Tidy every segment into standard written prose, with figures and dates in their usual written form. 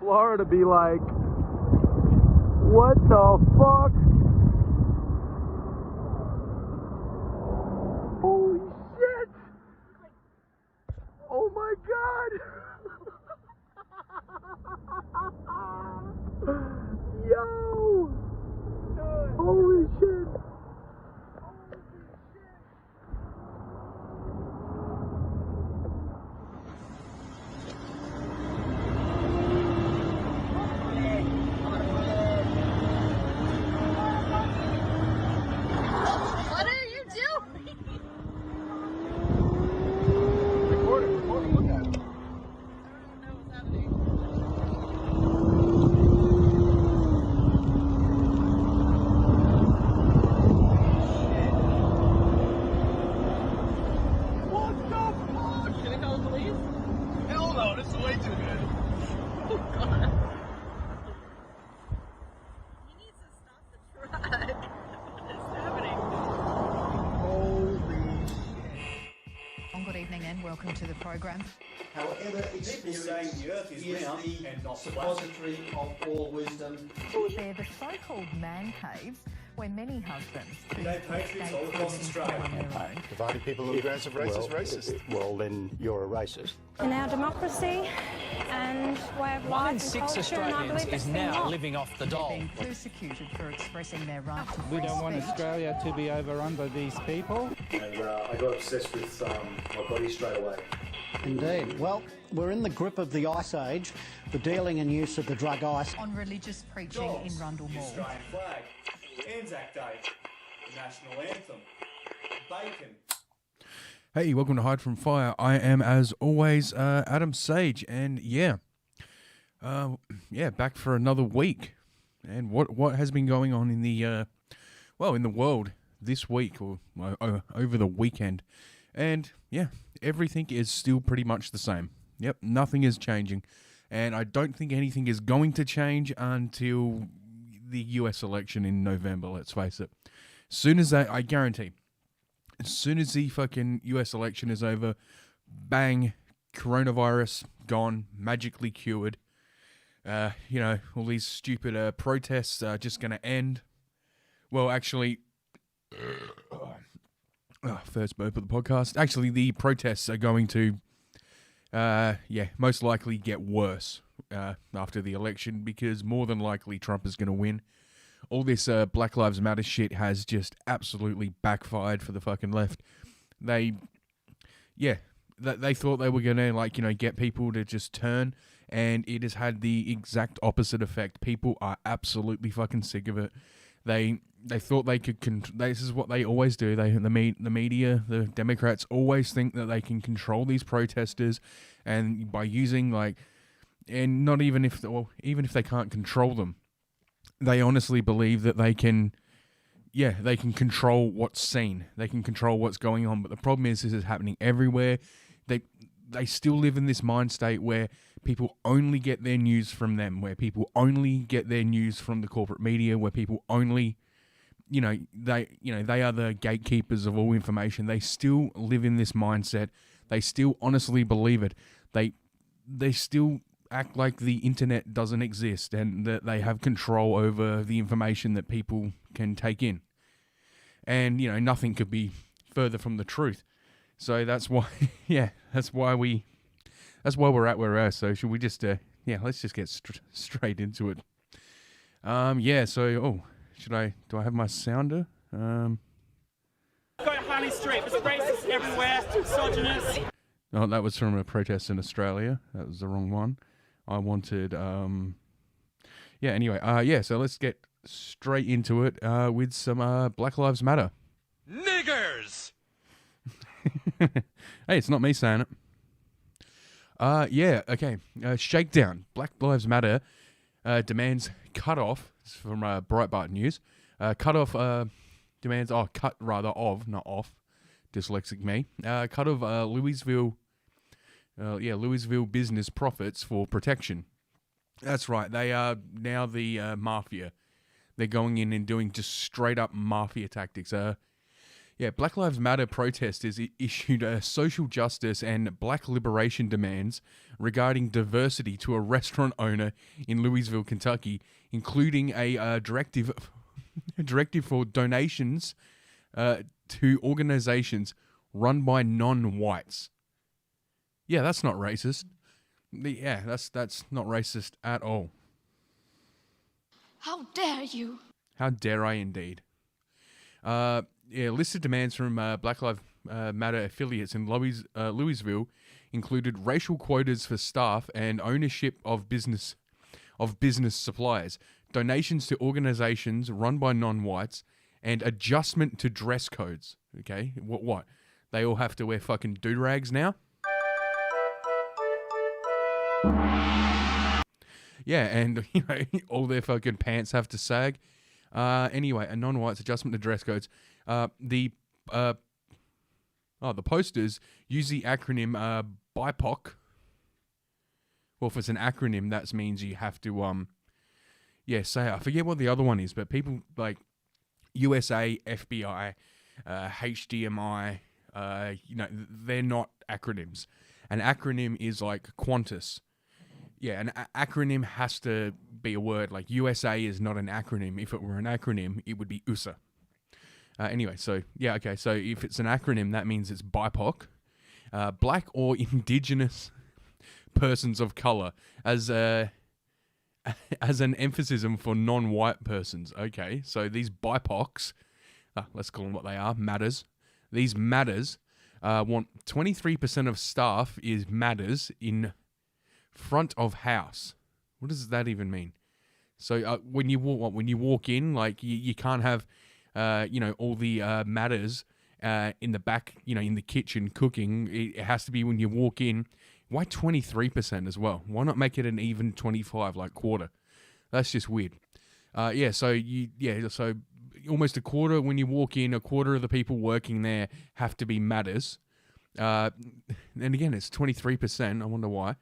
Florida be like, what the fuck? Holy shit! Oh my god! Yo! Holy shit! Welcome to the program. However, experience is the and not suppository of all wisdom. They're the so-called man caves where many husbands patriots all across Australia. Dividing people on the grounds of racist. Well, then you're a racist. In our democracy and way of life, 1 in 6 Australians is now living off the dole. being persecuted for expressing their right to We free don't want speech. Australia to be overrun by these people. And I got obsessed with my body straight away. Indeed. Well, we're in the grip of the Ice Age, the dealing and use of the drug ice. On religious preaching in Rundle The Mall. Australian flag, Anzac Day, the national anthem, bacon. Hey, welcome to Hide from Fire. I am, as always, Adam Sage, and back for another week. And what has been going on in the in the world this week or over the weekend? And yeah, everything is still pretty much the same. Yep, nothing is changing, and I don't think anything is going to change until the US election in November. Let's face it. I guarantee. As soon as the fucking US election is over, bang, coronavirus gone, magically cured. All these stupid protests are just going to end. Well, actually, first burp of the podcast. Actually, the protests are going to, most likely get worse after the election, because more than likely Trump is going to win. All this Black Lives Matter shit has just absolutely backfired for the fucking left. They thought they were going to, get people to just turn, and it has had the exact opposite effect. People are absolutely fucking sick of it. They thought they could, this is what they always do. The media, the Democrats always think that they can control these protesters, and by using and not even if, even if they can't control them, they honestly believe that they can control what's seen. They can control what's going on. But the problem is, this is happening everywhere. They still live in this mind state where people only get their news from them, where people only get their news from the corporate media, where people only, they are the gatekeepers of all information. They still live in this mindset. They still honestly believe it. They still act like the internet doesn't exist and that they have control over the information that people can take in. And, nothing could be further from the truth. So that's why, that's why we're at where we're at. So should we just, let's just get straight into it. Do I have my sounder? Go to Harley Street, there's racists everywhere, misogynist. No, that was from a protest in Australia. That was the wrong one. I wanted, so let's get straight into it with some Black Lives Matter. Niggers! Hey, it's not me saying it. Okay. Shakedown. Black Lives Matter demands cut off. This is from Breitbart News. Cut off dyslexic me. Cut off Louisville business profits for protection. That's right. They are now the mafia. They're going in and doing just straight up mafia tactics. Yeah, Black Lives Matter protesters issued a social justice and black liberation demands regarding diversity to a restaurant owner in Louisville, Kentucky, including a directive for donations to organizations run by non-whites. Yeah, that's not racist. Yeah, that's not racist at all. How dare you? How dare I indeed. Yeah, listed demands from Black Lives Matter affiliates in Louisville included racial quotas for staff and ownership of business suppliers, donations to organizations run by non-whites, and adjustment to dress codes. Okay, what? They all have to wear fucking do-rags now? Yeah, and all their fucking pants have to sag. Anyway, a non-whites adjustment to dress codes. The posters use the acronym BIPOC. Well, if it's an acronym, that means you have to say, I forget what the other one is, but people like USA, FBI, HDMI, they're not acronyms. An acronym is like Qantas. Yeah, an acronym has to be a word. Like USA is not an acronym. If it were an acronym, it would be USA. Anyway, so yeah, okay. So if it's an acronym, that means it's BIPOC, Black or Indigenous persons of color, as an emphasis for non-white persons. Okay, so these BIPOCs, let's call them what they are, matters. These matters want 23% of staff is matters in front of house. What does that even mean? So when you walk in, like you can't have all the matters in the back, in the kitchen cooking. It has to be when you walk in. Why 23% as well? Why not make it an even 25, like quarter? That's just weird. So almost a quarter when you walk in, a quarter of the people working there have to be matters. And again, it's 23%. I wonder why.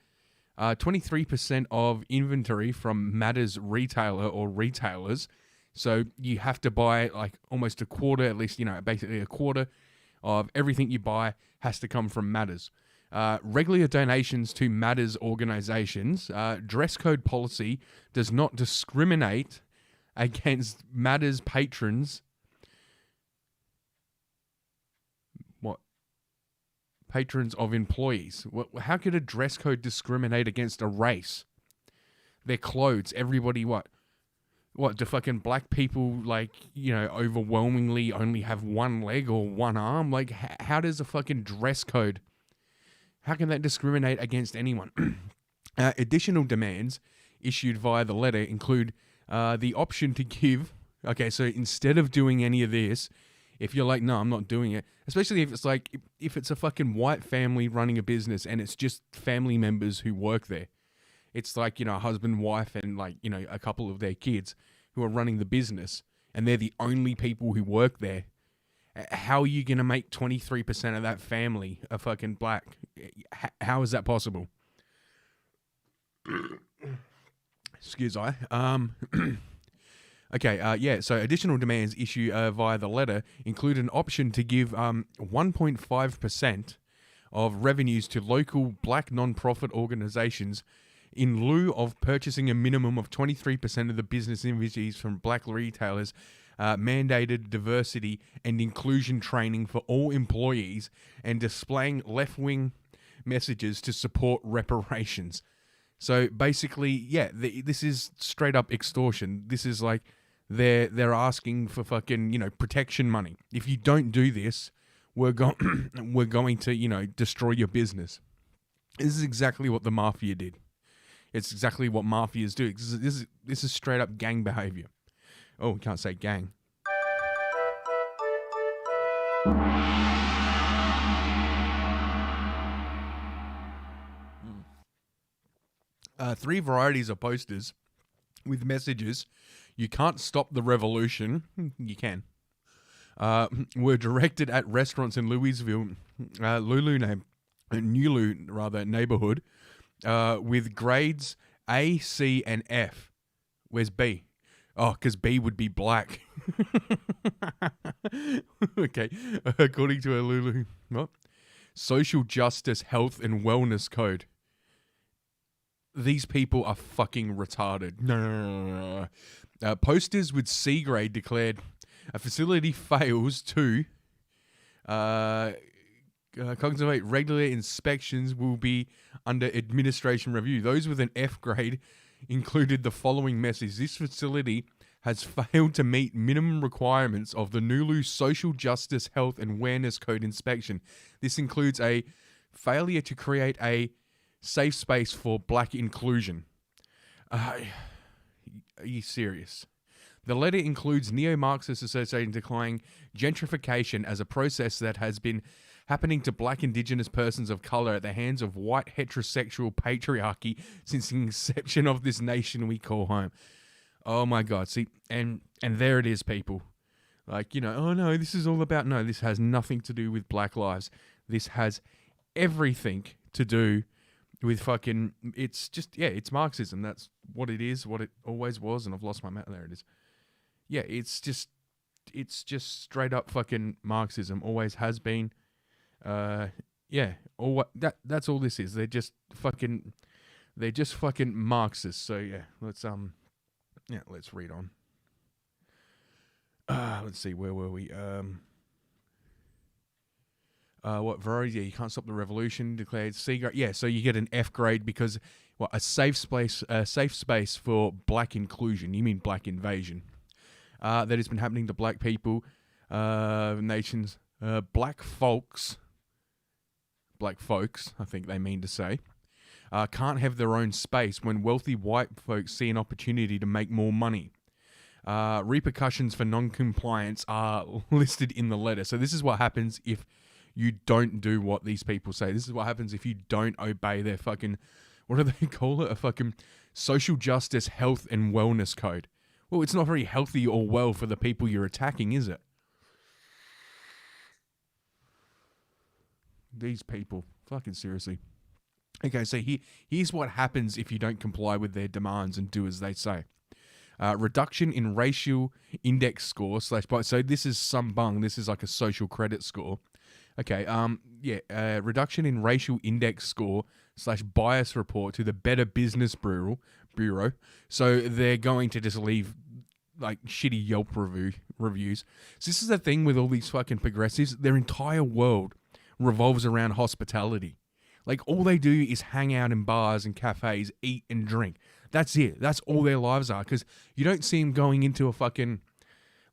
23% of inventory from Matters retailer or retailers. So you have to buy like almost a quarter, at least, basically a quarter of everything you buy has to come from Matters. Regular donations to Matters organizations. Dress code policy does not discriminate against Matters patrons. Patrons of employees. How could a dress code discriminate against a race? Their clothes, everybody, what do fucking black people, overwhelmingly only have one leg or one arm? Like, how does a fucking dress code, how can that discriminate against anyone? Additional demands issued via the letter include the option to give, so instead of doing any of this, if you're like, no, I'm not doing it, especially if it's like, if it's a fucking white family running a business and it's just family members who work there. It's like, a husband, wife, and a couple of their kids who are running the business and they're the only people who work there. How are you going to make 23% of that family a fucking black? How is that possible? Excuse I. So additional demands issued via the letter include an option to give 1.5% of revenues to local black non-profit organizations in lieu of purchasing a minimum of 23% of the business inventories from black retailers, mandated diversity and inclusion training for all employees, and displaying left-wing messages to support reparations. So basically, this is straight up extortion. This is like they're asking for fucking, protection money. If you don't do this, we're going to, destroy your business. This is exactly what the mafia did. It's exactly what mafias do. This is straight up gang behavior. Oh, we can't say gang. Three varieties of posters with messages, "You can't stop the revolution." You can. Were directed at restaurants in Louisville, Nulu neighborhood, with grades A, C, and F. Where's B? Oh, because B would be black. Okay. According to a Lulu, what? Social Justice Health and Wellness Code. These people are fucking retarded. No. Posters with C grade declared a facility fails to consummate regular inspections will be under administration review. Those with an F grade included the following message. This facility has failed to meet minimum requirements of the Nulu Social Justice Health and Awareness Code inspection. This includes a failure to create a safe space for black inclusion. Are you serious? The letter includes Neo-Marxists Association declaring gentrification as a process that has been happening to black indigenous persons of color at the hands of white heterosexual patriarchy since the inception of this nation we call home. Oh my God. See, and there it is, people. Like, you know, oh no, this is all about, no, this has nothing to do with black lives. This has everything to do with fucking, it's just, yeah, it's Marxism. That's what it is, what it always was, and I've lost my map. There it is. Yeah, it's just straight up fucking Marxism. Always has been. Yeah, that's all this is. They're just fucking Marxists. So yeah, let's read on. Let's see, where were we? What variety? Yeah, you can't stop the revolution. Declared C grade. Yeah, so you get an F grade because what, a safe space for black inclusion. You mean black invasion? That has been happening to black people, nations, black folks, I think they mean to say, can't have their own space when wealthy white folks see an opportunity to make more money. Repercussions for non-compliance are listed in the letter. So this is what happens if you don't do what these people say. This is what happens if you don't obey their fucking, what do they call it? A fucking social justice, health and wellness code. Well, it's not very healthy or well for the people you're attacking, is it? These people, fucking seriously. Okay, so here's what happens if you don't comply with their demands and do as they say. Reduction in racial index score / so this is some bung. This is like a social credit score. Okay, reduction in racial index score / bias report to the Better Business Bureau. So they're going to just leave like shitty Yelp reviews. So this is the thing with all these fucking progressives. Their entire world revolves around hospitality. Like, all they do is hang out in bars and cafes, eat and drink. That's it. That's all their lives are. Because you don't see them going into a fucking,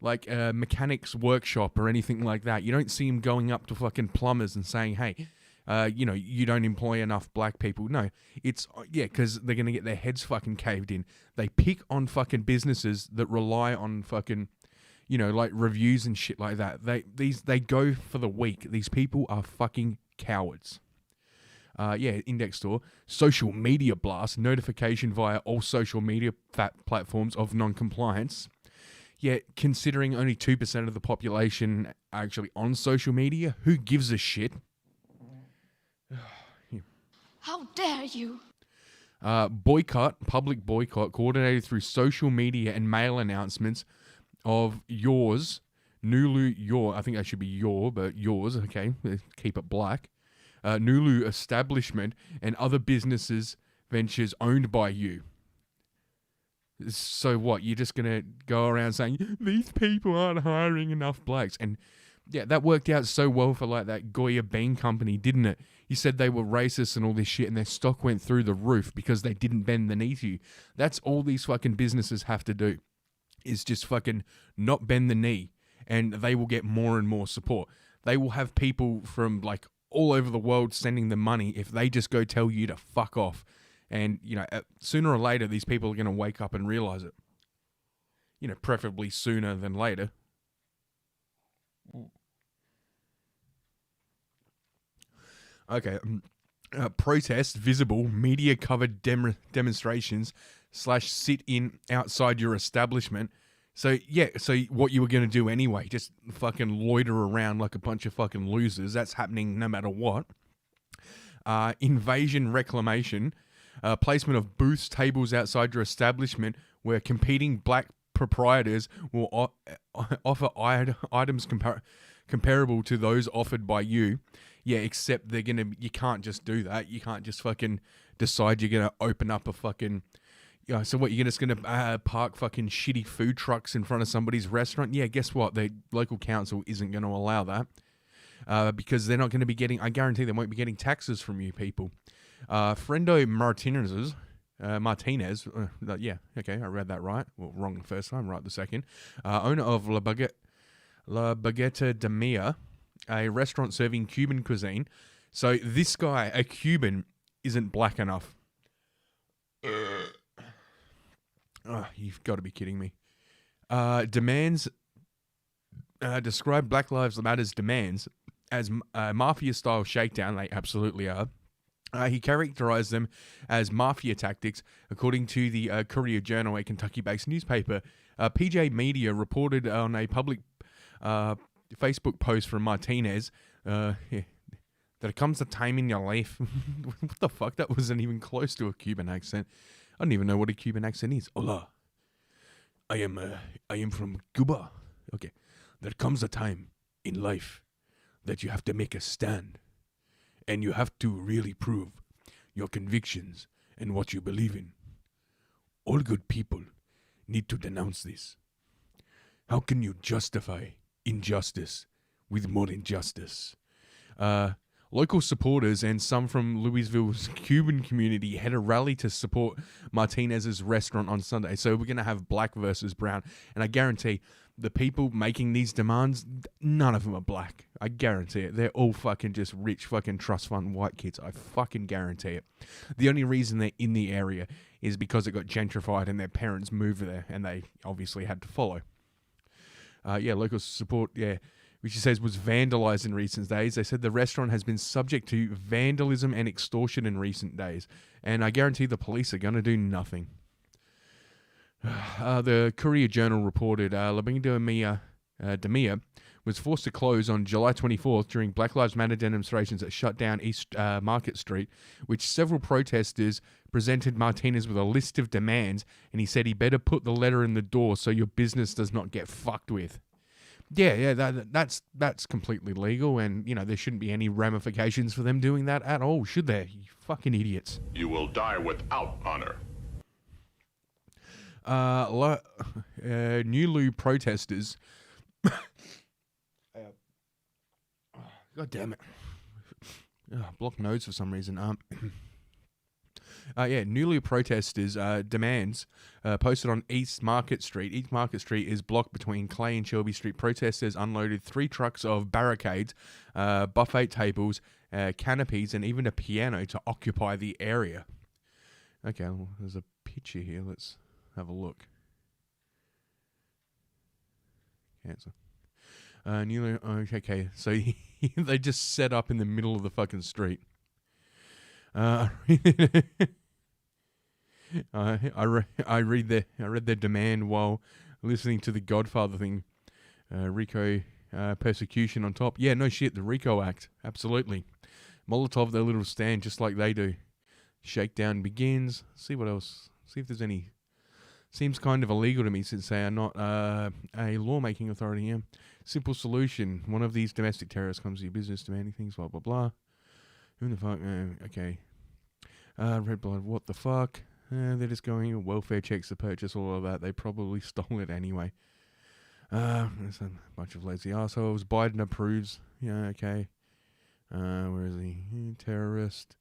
like, mechanics workshop or anything like that. You don't see them going up to fucking plumbers and saying, hey, you don't employ enough black people. No, it's, because they're going to get their heads fucking caved in. They pick on fucking businesses that rely on fucking, like reviews and shit like that. They go for the weak. These people are fucking cowards. Index store, social media blast, notification via all social media platforms of non-compliance. Yet, considering only 2% of the population are actually on social media, who gives a shit? How dare you? Public boycott, coordinated through social media and mail announcements of yours, Nulu, I think that should be but yours, okay, keep it black. Nulu establishment and other businesses ventures owned by you. So what? You're just gonna go around saying these people aren't hiring enough blacks? And yeah, that worked out so well for like that Goya Bean company, didn't it? You said they were racist and all this shit, and their stock went through the roof because they didn't bend the knee to you. That's all these fucking businesses have to do, is just fucking not bend the knee, and they will get more and more support. They will have people from like all over the world sending them money if they just go tell you to fuck off. And, sooner or later, these people are going to wake up and realize it. Preferably sooner than later. Okay. Protest, visible, media-covered demonstrations / sit in outside your establishment. So what you were going to do anyway, just fucking loiter around like a bunch of fucking losers. That's happening no matter what. Invasion reclamation. Placement of booths, tables outside your establishment where competing black proprietors will offer items comparable to those offered by you. Yeah, except you can't just do that. You can't just fucking decide you're gonna open up a fucking. So what, you're just gonna park fucking shitty food trucks in front of somebody's restaurant? Yeah, guess what? The local council isn't going to allow that because they're not going to be getting. I guarantee they won't be getting taxes from you people. Friendo Martinez. Yeah, okay, I read that right. Well, wrong the first time, right the second. Owner of La Baguette de Mia, a restaurant serving Cuban cuisine. So this guy, a Cuban, isn't black enough. Oh, you've got to be kidding me. Describe Black Lives Matter's demands as mafia-style shakedown. They absolutely are. He characterized them as mafia tactics, according to the Courier-Journal, a Kentucky-based newspaper. PJ Media reported on a public Facebook post from Martinez that it comes a time in your life. What the fuck? That wasn't even close to a Cuban accent. I don't even know what a Cuban accent is. Hola, I am from Cuba. Okay, there comes a time in life that you have to make a stand, and you have to really prove your convictions and what you believe in. All good people need to denounce this. How can you justify injustice with more injustice? Local supporters and some from Louisville's Cuban community had a rally to support Martinez's restaurant on Sunday. So we're going to have black versus brown. And I guarantee the people making these demands, none of them are black. I guarantee it. They're all fucking just rich fucking trust fund white kids. I fucking guarantee it. The only reason they're in the area is because it got gentrified and their parents moved there and they obviously had to follow. Local support, which he says was vandalized in recent days. They said the restaurant has been subject to vandalism and extortion in recent days. And I guarantee the police are going to do nothing. The Courier-Journal reported La Baguette de Mia was forced to close on July 24th during Black Lives Matter demonstrations that shut down East Market Street, which several protesters presented Martinez with a list of demands, and he said he better put the letter in the door so your business does not get fucked with. Yeah, that's completely legal, and, there shouldn't be any ramifications for them doing that at all, should there? You fucking idiots. You will die without honor. Nulu protesters... God damn it. Blocked nose for some reason. Newly protesters' demands posted on East Market Street. East Market Street is blocked between Clay and Shelby Street. Protesters unloaded 3 trucks of barricades, buffet tables, canopies, and even a piano to occupy the area. Okay, well, there's a picture here. Let's have a look. Cancel. Okay, so they just set up in the middle of the fucking street. I read their demand while listening to the Godfather thing. RICO persecution on top. Yeah, no shit, the RICO Act. Absolutely. Molotov their little stand just like they do. Shakedown begins. See what else. See if there's any. Seems kind of illegal to me since they are not a lawmaking authority. Yeah. Simple solution. One of these domestic terrorists comes to your business demanding things, blah, blah, blah. Who the fuck? Okay. Red blood, what the fuck? They're just going welfare checks to purchase all of that. They probably stole it anyway. There's a bunch of lazy assholes. Biden approves. Yeah, okay. Where is he? Terrorist.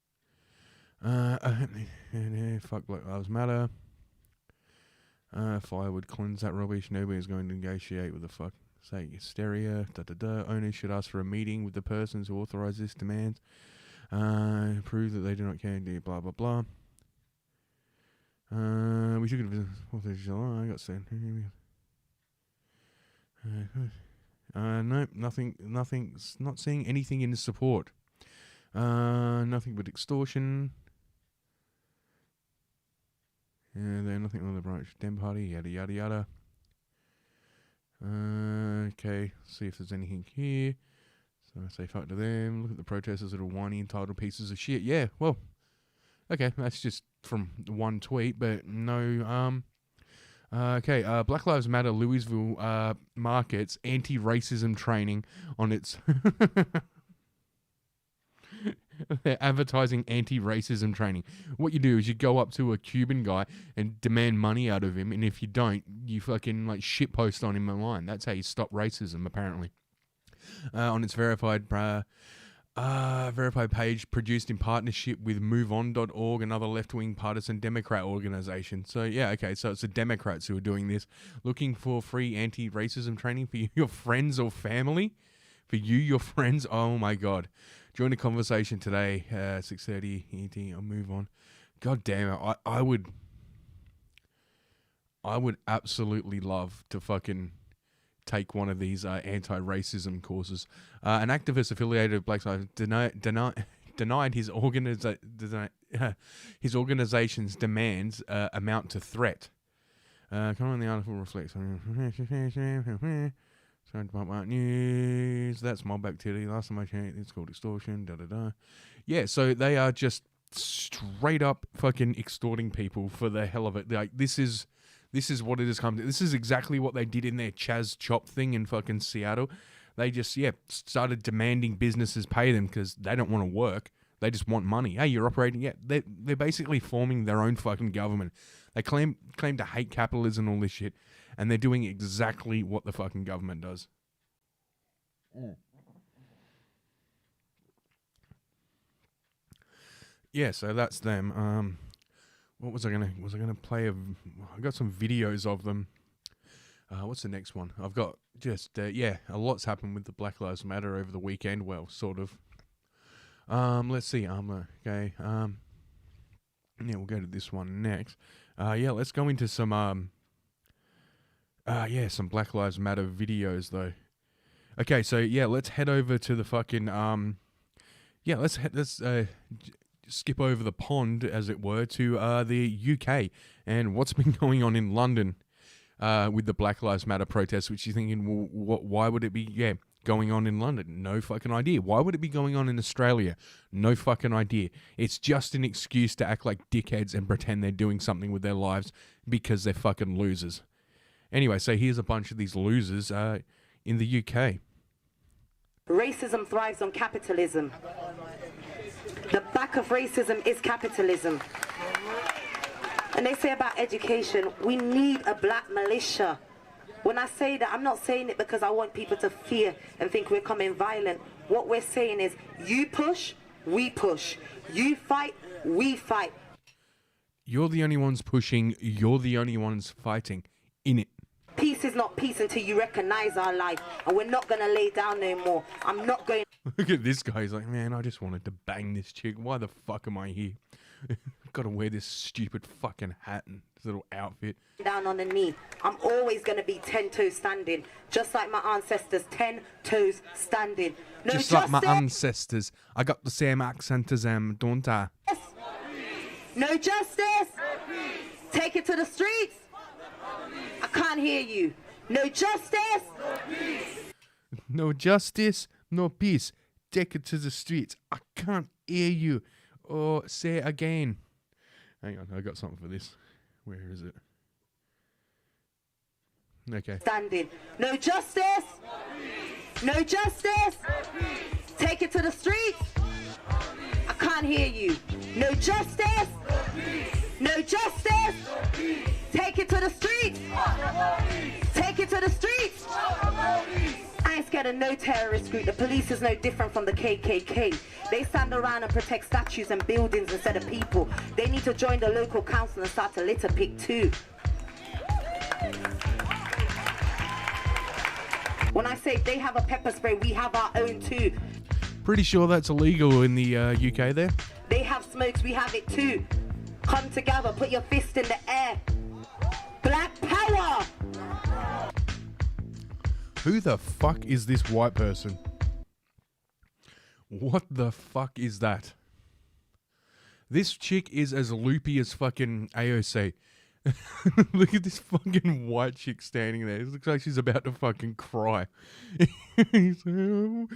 Fuck Black Lives Matter. Fire would cleanse that rubbish. Nobody's going to negotiate with the fuck. Say hysteria. Owners should ask for a meeting with the persons who authorize this demand. Prove that they do not care. Blah blah blah. We took it to 4th of July. I got sent. Nope, nothing. Not seeing anything in support. Nothing but extortion. They're nothing on the branch Dem party. Yada yada yada. Okay, see if there's anything here. So I say fuck to them. Look at the protesters, little whiny entitled pieces of shit. Yeah, well, okay, that's just from one tweet, but no Okay, Black Lives Matter Louisville markets anti-racism training on its... They're advertising anti-racism training. What you do is you go up to a Cuban guy and demand money out of him, and if you don't, you fucking like shitpost on him online. That's how you stop racism, apparently. On its verified page, produced in partnership with MoveOn.org, another left-wing partisan Democrat organization. So yeah, okay, so it's the Democrats who are doing this, looking for free anti-racism training for your friends or family. For you, your friends. Oh my God. Join the conversation today, 6:30 ET. I'll move on. God damn it. I would absolutely love to fucking take one of these anti-racism courses. An activist affiliated with Black Lives denied his organization's demands amount to threat. Currently, the article reflects on news. That's mob activity. Last time I checked, it's called extortion. Yeah, so they are just straight up fucking extorting people for the hell of it. Like this is what it has come to. This is exactly what they did in their Chaz Chop thing in fucking Seattle. They just started demanding businesses pay them because they don't want to work. They just want money. Hey, you're operating. Yeah, they're basically forming their own fucking government. They claim to hate capitalism and all this shit, and they're doing exactly what the fucking government does. Yeah, so that's them. What was I gonna play? I got some videos of them. What's the next one? I've got just a lot's happened with the Black Lives Matter over the weekend. Well, sort of. Let's see. Okay. We'll go to this one next. Let's go into some some Black Lives Matter videos though. Okay, so let's head over to the fucking let's skip over the pond, as it were, to the UK and what's been going on in London with the Black Lives Matter protests, which you're thinking, well, why would it be going on in London? No fucking idea. Why would it be going on in Australia? No fucking idea. It's just an excuse to act like dickheads and pretend they're doing something with their lives because they're fucking losers. Anyway, so here's a bunch of these losers in the UK. Racism thrives on capitalism. The back of racism is capitalism. And they say about education, we need a black militia. When I say that, I'm not saying it because I want people to fear and think we're coming violent. What we're saying is, you push, we push. You fight, we fight. You're the only ones pushing, you're the only ones fighting. In it. Peace is not peace until you recognize our life, and we're not going to lay down no more. I'm not going... Look at this guy. He's like, man, I just wanted to bang this chick. Why the fuck am I here? Got to wear this stupid fucking hat and this little outfit. Down on the knee. I'm always going to be 10 toes standing, just like my ancestors, 10 toes standing. No just justice. like my ancestors. I got the same accent as them, don't I? No justice. Take it to the streets. I can't hear you. No justice. No justice, no peace. Take it to the streets. I can't hear you. Oh, say it again. Hang on, I got something for this. Where is it? Okay. Standing. No justice. No justice. Take it to the streets. I can't hear you. No justice. No justice. Take it to the streets. Take it to the streets. I ain't scared of no terrorist group. The police is no different from the KKK. They stand around and protect statues and buildings instead of people. They need to join the local council and start to litter pick too. When I say they have a pepper spray, we have our own too. Pretty sure that's illegal in the UK there. They have smokes, we have it too. Come together, put your fist in the air. Black power! Who the fuck is this white person? What the fuck is that? This chick is as loopy as fucking AOC. Look at this fucking white chick standing there. It looks like she's about to fucking cry. He's like, oh,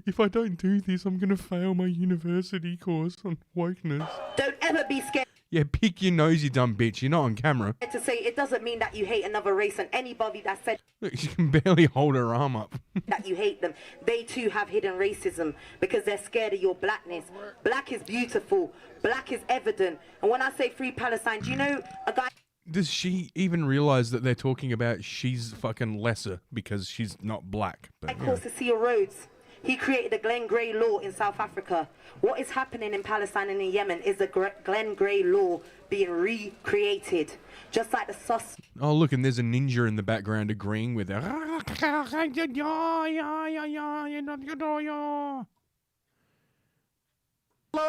if I don't do this, I'm gonna fail my university course on wokeness. Don't ever be scared. Yeah, pick your nose, you dumb bitch. You're not on camera. To say it doesn't mean that you hate another race, and anybody that said Look, she can barely hold her arm up. that you hate them, they too have hidden racism because they're scared of your blackness. Black is beautiful. Black is evident. And when I say free Palestine, do you know a guy... Does she even realize that they're talking about she's fucking lesser because she's not black? But, calls to Cecil Rhodes. He created the Glenn Gray law in South Africa. What is happening in Palestine and in Yemen is the Glenn Gray law being recreated. Just like the sus... Oh, look, and there's a ninja in the background agreeing with her. Allah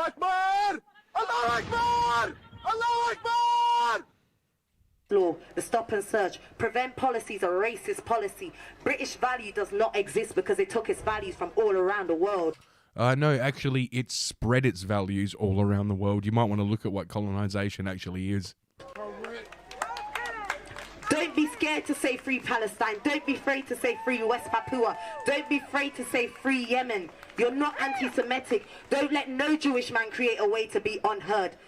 Akbar! Allah Akbar! Allah Akbar! Law, the stop and search, prevent policies are racist policy. British value does not exist because it took its values from all around the world. No, actually, it spread its values all around the world. You might want to look at what colonization actually is. Don't be scared to say free Palestine. Don't be afraid to say free West Papua. Don't be afraid to say free Yemen. You're not anti-Semitic. Don't let no Jewish man create a way to be unheard.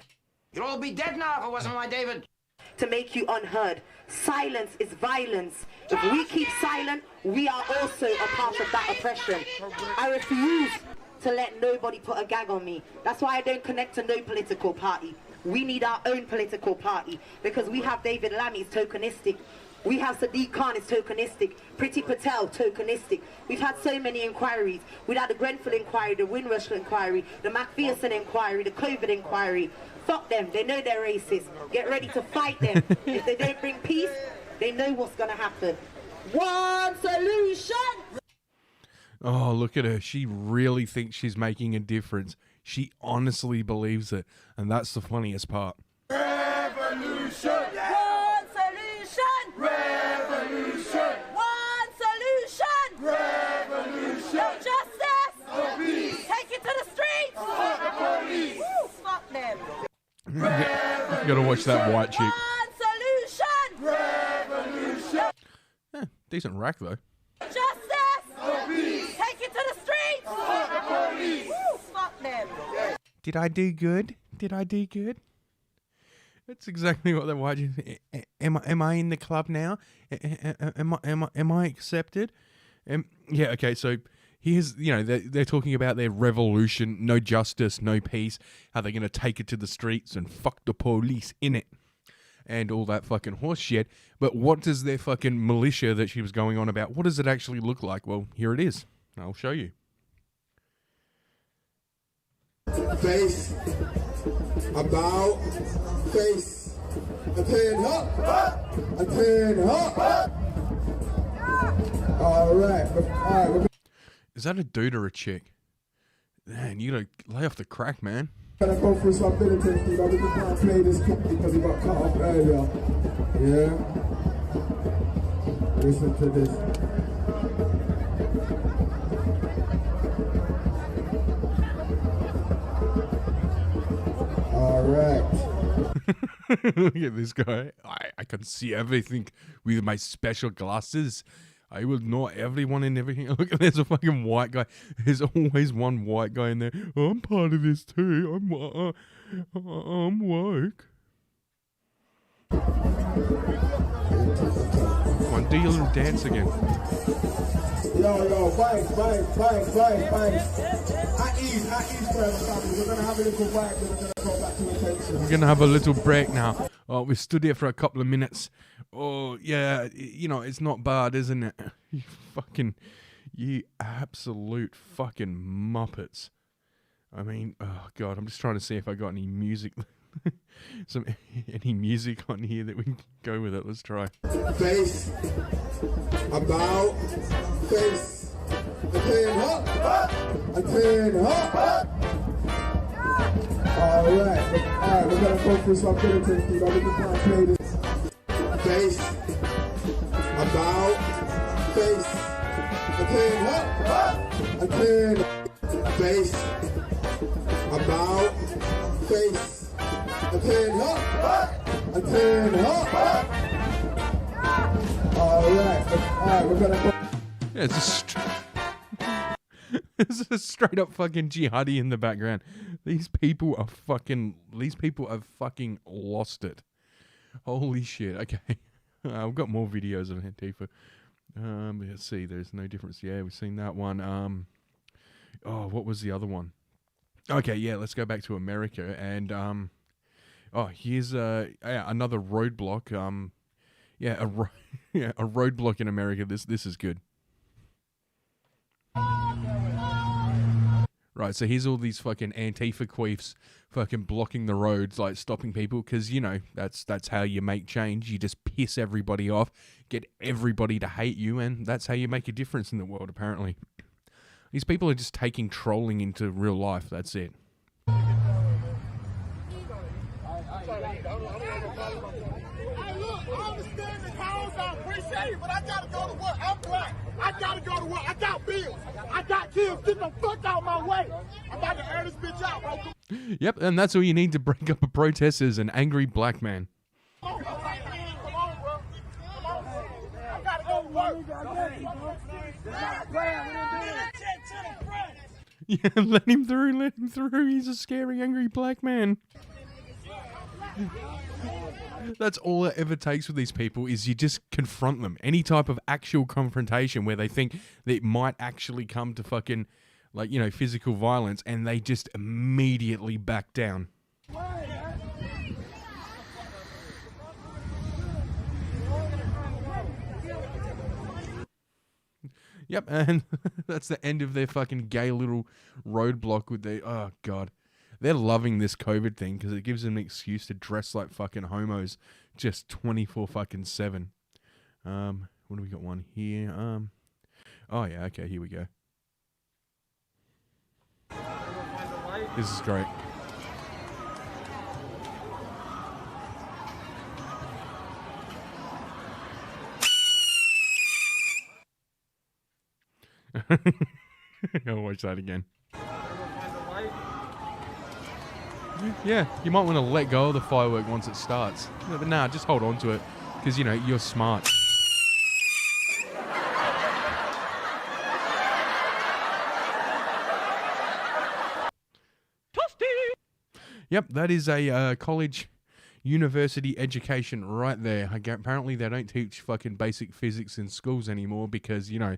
You'd all be dead now if it wasn't my David. To make you unheard. Silence is violence. If we keep silent, we are also a part of that oppression. I refuse to let nobody put a gag on me. That's why I don't connect to no political party. We need our own political party because we have David Lammy's tokenistic. We have Sadiq Khan is tokenistic. Priti Patel, tokenistic. We've had so many inquiries. We've had the Grenfell inquiry, the Windrush inquiry, the Macpherson inquiry, the COVID inquiry. Fuck them. They know they're racist. Get ready to fight them. If they don't bring peace, they know what's going to happen. One solution. Oh, look at her. She really thinks she's making a difference. She honestly believes it. And that's the funniest part. Revolution! One solution. Revolution! One solution. Revolution! No justice. No peace! Take it to the streets. Fuck the police! Woo, fuck them. You gotta watch that white chick. One solution. Revolution! Decent rack, though. Justice. No peace! Take it to the streets. Fuck the police! Woo, fuck them. Did I do good? Did I do good? That's exactly what they're watching. Am I in the club now? Am I accepted? Yeah, okay, so here's, they're talking about their revolution, no justice, no peace, how they're going to take it to the streets and fuck the police in it, and all that fucking horse shit. But what does their fucking militia that she was going on about, what does it actually look like? Well, here it is. I'll show you. Face, about, face, a turn up, a turn up. All right. Is that a dude or a chick? Man, you gotta lay off the crack, man. Gonna go through some militants, we just can't play this clip because he got cut off earlier. Yeah. Listen to this. All right. Look at this guy. I can see everything with my special glasses. I will know everyone and everything. Look, there's a fucking white guy. There's always one white guy in there. Oh, I'm part of this too. I'm woke. Come on, do your little dance again. Yo, bang. At ease forever, family. We're going to have a little break, then we're going to go back to attention. We're going to have a little break now. Oh, we stood here for a couple of minutes. Oh, yeah, it's not bad, isn't it? You absolute fucking muppets. I mean, oh, God, I'm just trying to see if I got any music. Any music on here that we can go with it. Let's try. Face, about, face, a turn up. All right, we're gonna go through some militants, we just can't play this. Face, about, face, a turn up, face, about, face, a turn up. All right, we're gonna go. Yeah, it's There's a straight up fucking jihadi in the background. These people have fucking lost it. Holy shit. Okay. I've got more videos of Antifa. Let's see. There's no difference. Yeah, we've seen that one. Oh, what was the other one? Okay, yeah, let's go back to America. And, here's another roadblock. A roadblock in America. This is good. Right, so here's all these fucking Antifa queefs fucking blocking the roads, like stopping people, because, you know, that's how you make change. You just piss everybody off, get everybody to hate you, and that's how you make a difference in the world, apparently. These people are just taking trolling into real life, that's it. But I gotta go to work. I'm black. I gotta go to work. I got bills. I got kids. Get the fuck out my way. I'm about to air this bitch out, bro. Yep, and that's all you need to break up a protest is an angry black man. Come on, bro. Come on. I gotta go to work. Yeah, let him through. He's a scary, angry black man. That's all it ever takes with these people is you just confront them. Any type of actual confrontation where they think that it might actually come to fucking, like, you know, physical violence, and they just immediately back down. Yep, and that's the end of their fucking gay little roadblock with their, oh god. They're loving this COVID thing because it gives them an excuse to dress like fucking homos just 24 fucking 7. What do we got one here? Oh yeah, okay, here we go. This is great. I'll watch that again. Yeah, you might want to let go of the firework once it starts. No, but nah, just hold on to it, because, you know, you're smart. Yep, that is a college university education right there. Apparently they don't teach fucking basic physics in schools anymore because, you know,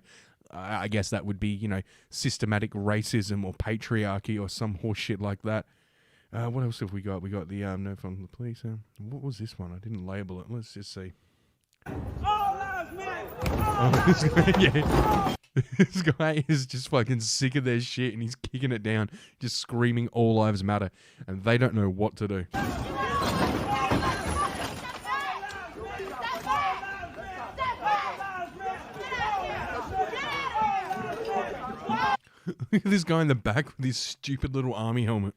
I guess that would be, you know, systematic racism or patriarchy or some horse shit like that. What else have we got? We got the no from the police. What was this one? I didn't label it. Let's just see. All lives matter. Yeah. This guy is just fucking sick of their shit and he's kicking it down, just screaming all lives matter, and they don't know what to do. Look at this guy in the back with his stupid little army helmet.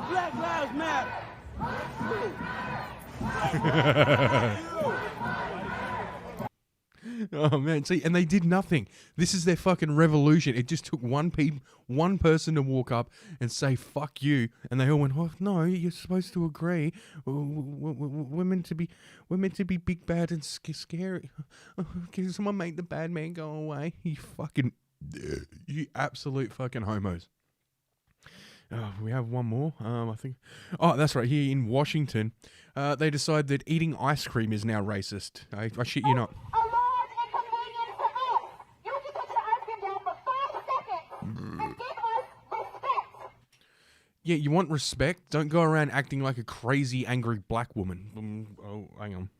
Black Lives Matter. Oh man, see, and they did nothing. This is their fucking revolution. It just took one person to walk up and say "fuck you," and they all went, "Oh no, you're supposed to agree. We're meant to be big, bad, and scary. Can someone make the bad man go away? You absolute fucking homos." Oh, we have one more. I think. Oh, that's right. Here in Washington, they decide that eating ice cream is now racist. I shit you not. A large inconvenience to us. You can put your ice cream down for 5 seconds and give us respect. Yeah, you want respect? Don't go around acting like a crazy, angry black woman. Oh, hang on.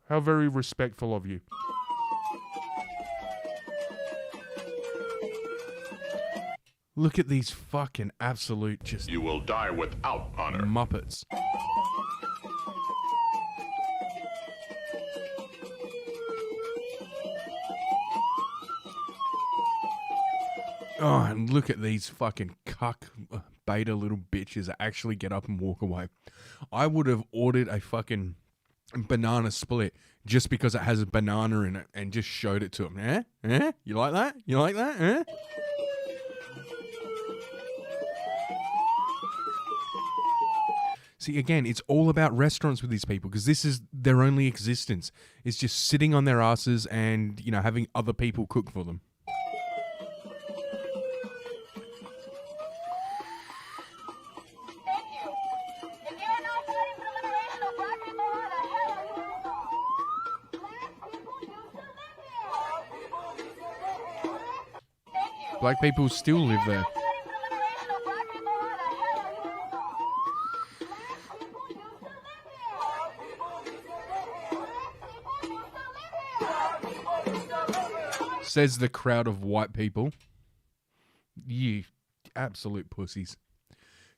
How very respectful of you. Look at these fucking absolute just... You will die without honor. Muppets. Oh, and look at these fucking cuck beta little bitches that actually get up and walk away. I would have ordered a fucking banana split just because it has a banana in it and just showed it to them. Eh? Eh? You like that? You like that? Eh? See, again, it's all about restaurants with these people because this is their only existence. It's just sitting on their asses and, you know, having other people cook for them. Black people still live there. Says the crowd of white people. You absolute pussies.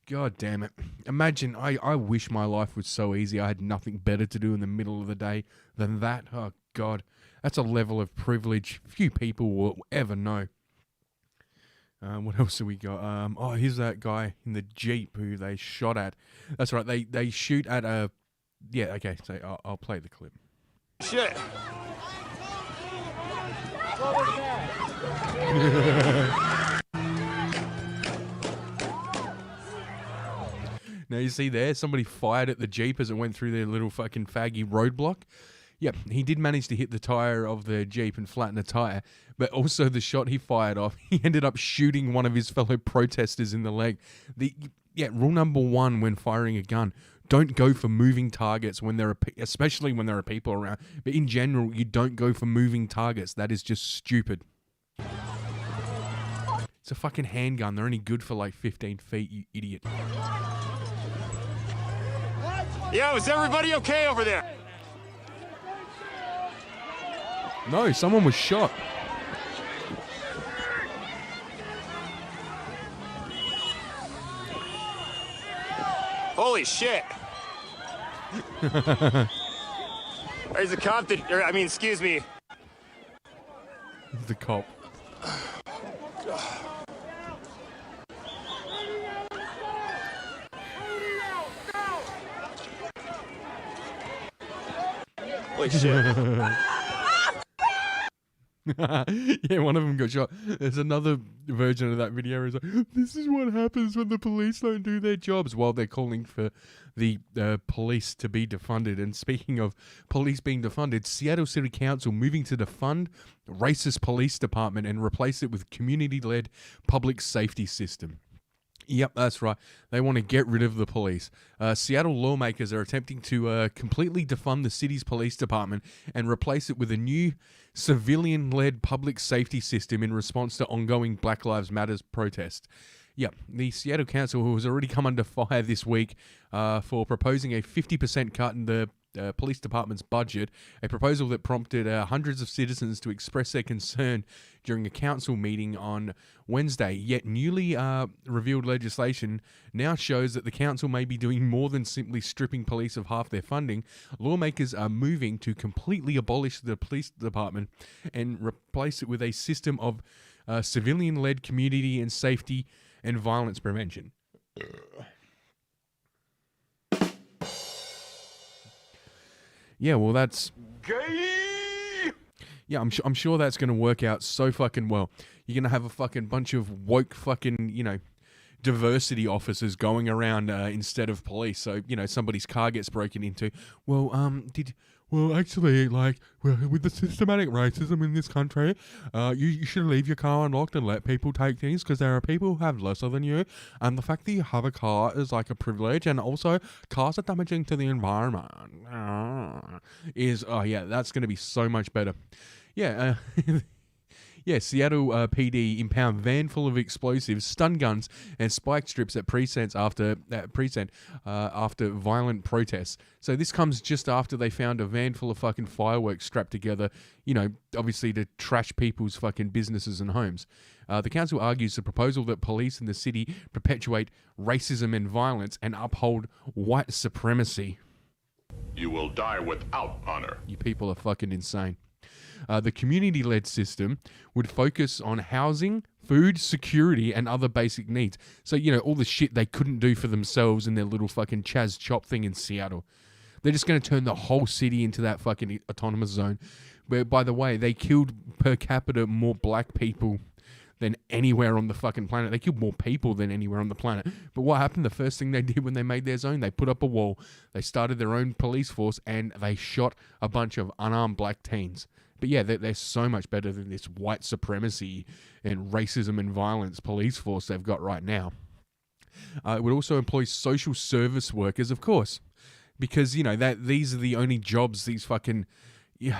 God damn it. Imagine, I wish my life was so easy. I had nothing better to do in the middle of the day than that. Oh, God. That's a level of privilege few people will ever know. What else have we got? Oh, here's that guy in the Jeep who they shot at. That's right. They shoot at a... Yeah, okay. So I'll play the clip. Shit. What was that? Now you see there, somebody fired at the Jeep as it went through their little fucking faggy roadblock. Yep, he did manage to hit the tyre of the Jeep and flatten the tyre, but also the shot he fired off, he ended up shooting one of his fellow protesters in the leg. Rule number 1 when firing a gun, don't go for moving targets when especially when there are people around. But in general, you don't go for moving targets. That is just stupid. It's a fucking handgun. They're only good for like 15 feet, you idiot. Yo, is everybody okay over there? No, someone was shot. Holy shit. There's a cop excuse me. The cop. Holy shit. Yeah, one of them got shot. There's another version of that video. Is like, this is what happens when the police don't do their jobs while they're calling for the police to be defunded. And speaking of police being defunded, Seattle City Council moving to defund racist police department and replace it with community-led public safety system. Yep, that's right. They want to get rid of the police. Seattle lawmakers are attempting to completely defund the city's police department and replace it with a new civilian-led public safety system in response to ongoing Black Lives Matter protests. Yep, the Seattle Council, who has already come under fire this week for proposing a 50% cut in the police department's budget, a proposal that prompted hundreds of citizens to express their concern during a council meeting on Wednesday. Yet newly revealed legislation now shows that the council may be doing more than simply stripping police of half their funding. Lawmakers are moving to completely abolish the police department and replace it with a system of civilian-led community and safety and violence prevention. Yeah, well, that's... Gay! Yeah, I'm sure that's going to work out so fucking well. You're going to have a fucking bunch of woke fucking, diversity officers going around instead of police. So, somebody's car gets broken into. Well, actually, with the systematic racism in this country, you should leave your car unlocked and let people take things because there are people who have lesser than you. And the fact that you have a car is like a privilege. And also, cars are damaging to the environment. That's going to be so much better. Yeah, yeah, Seattle PD impound van full of explosives, stun guns, and spike strips at precinct after violent protests. So this comes just after they found a van full of fucking fireworks strapped together, obviously to trash people's fucking businesses and homes. The council argues the proposal that police in the city perpetuate racism and violence and uphold white supremacy. You will die without honor. You people are fucking insane. The community-led system would focus on housing, food, security, and other basic needs. So, you know, all the shit they couldn't do for themselves in their little fucking Chaz Chop thing in Seattle. They're just going to turn the whole city into that fucking autonomous zone. Where, by the way, they killed per capita more black people than anywhere on the fucking planet. They killed more people than anywhere on the planet. But what happened? The first thing they did when they made their zone, they put up a wall, they started their own police force, and they shot a bunch of unarmed black teens. But yeah, they're so much better than this white supremacy and racism and violence police force they've got right now. It would also employ social service workers, of course, because, you know, that these are the only jobs these fucking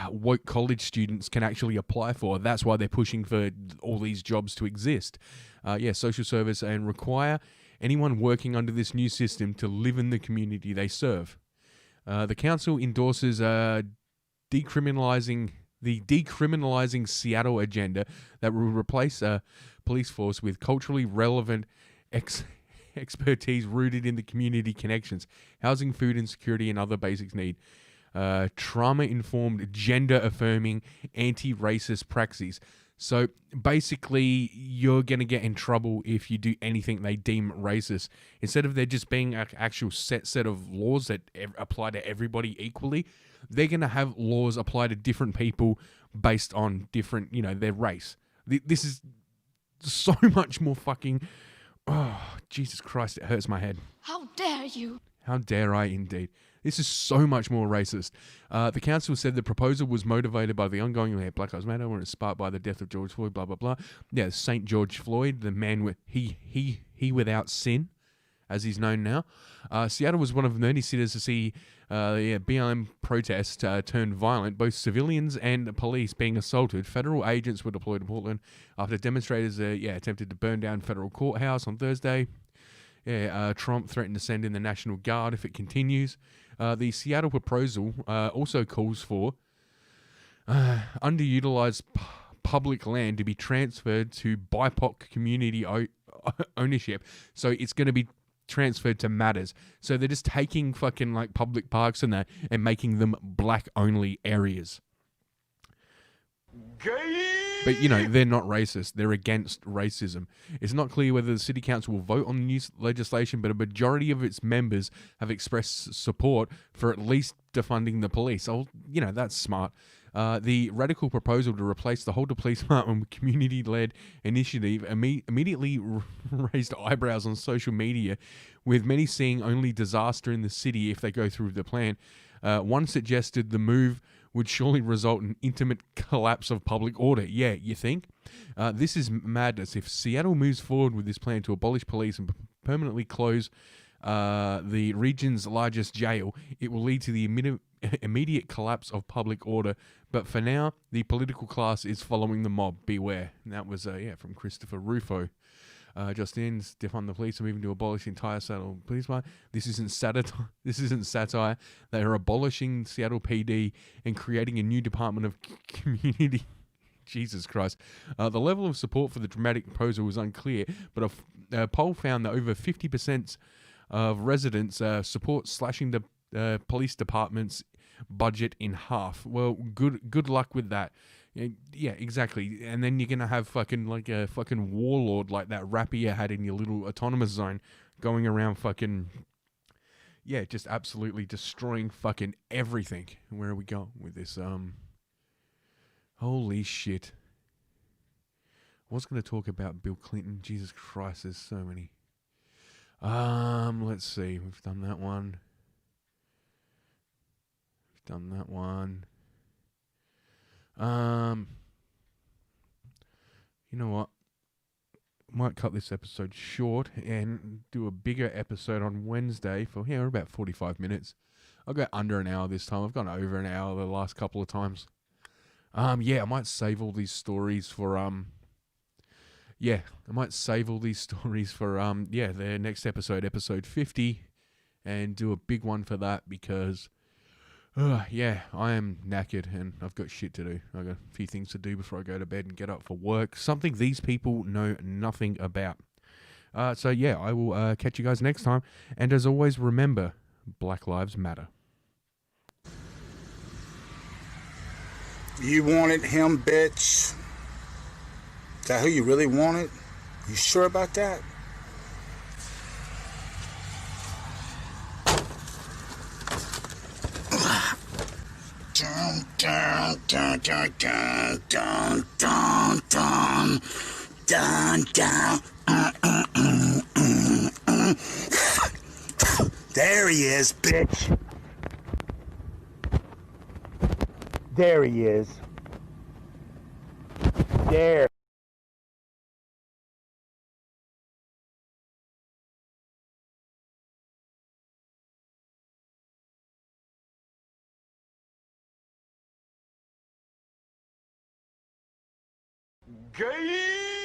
woke college students can actually apply for. That's why they're pushing for all these jobs to exist. Social service, and require anyone working under this new system to live in the community they serve. The council endorses decriminalizing Seattle agenda that will replace a police force with culturally relevant expertise rooted in the community connections, housing, food insecurity, and other basic needs. Trauma-informed, gender-affirming, anti-racist praxis. So basically, you're going to get in trouble if you do anything they deem racist. Instead of there just being an actual set of laws that apply to everybody equally, they're going to have laws apply to different people based on different, you know, their race. This is so much more fucking... Oh, Jesus Christ, it hurts my head. How dare you? How dare I, indeed. This is so much more racist. The council said the proposal was motivated by the ongoing Black Lives Matter, when it sparked by the death of George Floyd, blah, blah, blah. Yeah, St. George Floyd, the man with he without sin, as he's known now. Seattle was one of many cities to see BLM protests turn violent, both civilians and police being assaulted. Federal agents were deployed to Portland after demonstrators attempted to burn down federal courthouse on Thursday. Trump threatened to send in the National Guard if it continues. The Seattle proposal also calls for underutilized public land to be transferred to BIPOC community ownership. So it's going to be transferred to Matters. So they're just taking fucking like public parks and that and making them black only areas. But, you know, they're not racist. They're against racism. It's not clear whether the city council will vote on the new legislation, but a majority of its members have expressed support for at least defunding the police. Oh, you know, that's smart. The radical proposal to replace the Hold the Police Department with community-led initiative immediately raised eyebrows on social media, with many seeing only disaster in the city if they go through with the plan. One suggested the move would surely result in intimate collapse of public order. Yeah, you think? This is madness. If Seattle moves forward with this plan to abolish police and permanently close the region's largest jail, it will lead to the immediate collapse of public order. But for now, the political class is following the mob. Beware. And that was from Christopher Rufo. Justin's defund the police and moving to abolish the entire Seattle police department. This isn't satire. They are abolishing Seattle PD and creating a new department of community. Jesus Christ. The level of support for the dramatic proposal was unclear, but a poll found that over 50% of residents support slashing the police department's budget in half. Well, good luck with that. Yeah, exactly. And then you're going to have fucking like a fucking warlord like that rapper you had in your little autonomous zone going around fucking, just absolutely destroying fucking everything. Where are we going with this? Holy shit. I was going to talk about Bill Clinton. Jesus Christ, there's so many. Let's see. We've done that one. You know what? Might cut this episode short and do a bigger episode on Wednesday for, we're about 45 minutes. I'll go under an hour this time. I've gone over an hour the last couple of times. I might save all these stories for, their next episode, episode 50, and do a big one for that because, I am knackered and I've got shit to do. I've got a few things to do before I go to bed and get up for work. Something these people know nothing about. I will catch you guys next time. And as always, remember, Black Lives Matter. You wanted him, bitch? Is that who you really wanted? You sure about that? Dun, dun, dun, dun, dun, dun, dun, dun, dun, dun. There he is, bitch. There he is. There. Gay!